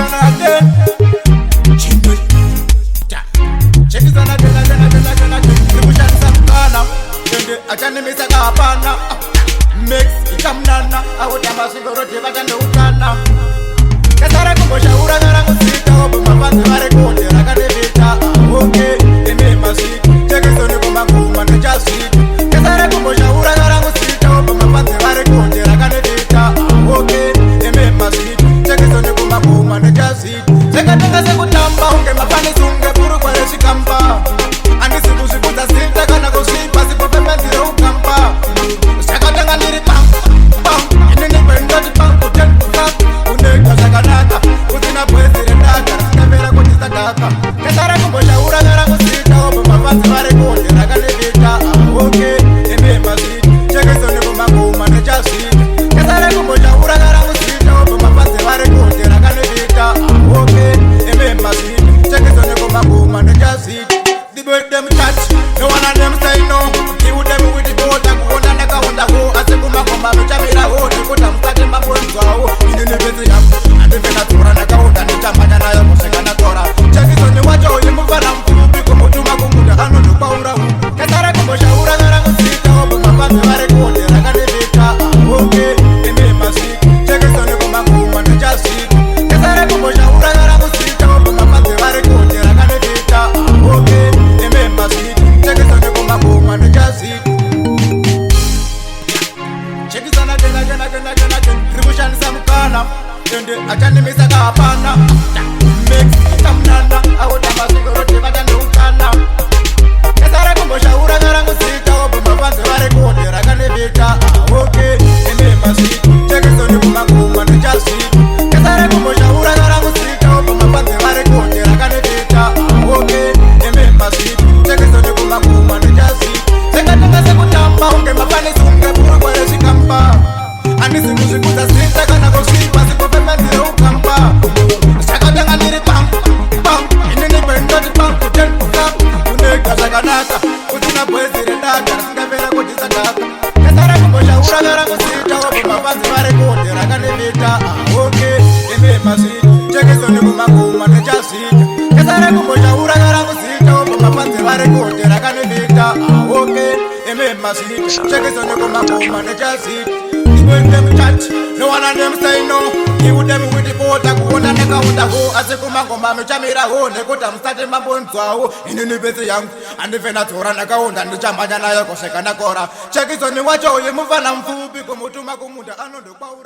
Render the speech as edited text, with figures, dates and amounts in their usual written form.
on again. Check it on again. Revolution Samkana. Achani misaka hapana. Mix ikamnana. Awutamba sigoroti bagande utana. Kasara kumbosha uragara kusita. Obu mafanzi varekonde rakadevita. Okay, eme masiki. Chekisoni kumakuma nejasiki. Kasara kumbosha uragara kusita. Obu mafanzi varekonde rakadevita. Okay, eme masiki. Chekisoni kumakuma nejasiki. Sekatenga sekutamba unge mafani sunge puru kwa leshikampa. Andisi kushikuza sita kana kushipa sipo pepe zire ukampa. Sekatenga niri pam, pam. Inini kwendoti pam kutenkuka. Uneka shakanaka, kuzina pwezire daka. Skavera kutisa daka. Kesara kumbosha uragara kusita. Obu mafanzi varekonde rakanevita. Okay, eme masiki. Chekisoni kumakuma nejasiki. Kesara kumbosha uragara kusita. Obu mafanzi varekonde rakanevita. Okay, eme masiki. Chekisoni kumakuma nejasiki. The bird them touch, no one of them say no. He would them with the boat and go on and go. I say kuma kuma me chamira ho. They put them starting my bones go. In the university and the venatura na go. And the chamanya na yo museka na tora. Chekisoni wajo ye muvana mfupi kumutuma kumuda hano nupaura hu. Kasara kumbosha uragara kusita. Obu mafanzi varekonde rakadevita. Okay, eme masiki. Chekisoni kumakuma nejasiki. Kasara kumbosha uragara kusita. Obu mafanzi varekonde rakadevita. Okay, eme masiki. Chekisoni kumakuma nejasiki. Chekisana again. Revolution Samkana. Achani misaka hapana. Mix ikamnana. Awutamba sigoroti bagande utana. Kasara kumbosha uragara kusita. Obu mafanzi varekonde rakadevita. Okay, eme masiki. Chekisoni kumakuma nejasiki. Kasara kumbosha uragara kusita. Obu mafanzi varekonde rakadevita. Okay, eme masiki. Chekisoni kumakuma nejasiki. Sekatenga sekutamba unge mafani sunge puru kwa leshikampa. Andisi kushikuza sita kana kushipa sipo pepe zire ukampa. Sekatenga niri pam, pam. Inini kwendoti pam kutenkuka. Uneka shakanaka, kuzina pwezire daka. Skavera kutisa daka. Kasara kumbosha uragara kusita. Obu mafanzi varekonde rakadevita. Okay, eme masiki. Chekisoni kumakuma nejasiki. Kasara kumbosha uragara kusita. Obu mafanzi varekonde rakadevita. Okay, eme masiki. Chekisoni kumakuma nejasiki. When them touch, no one of them say no. He would them with the boat and go on and go. As a kumangoma, me chamira ho, ne go tam starting my bones wow. In the university young, and the venatora na go and the chamana yako sekana kora. Check it on the watch, you move and I'm full, become to Makumuda, I know the power.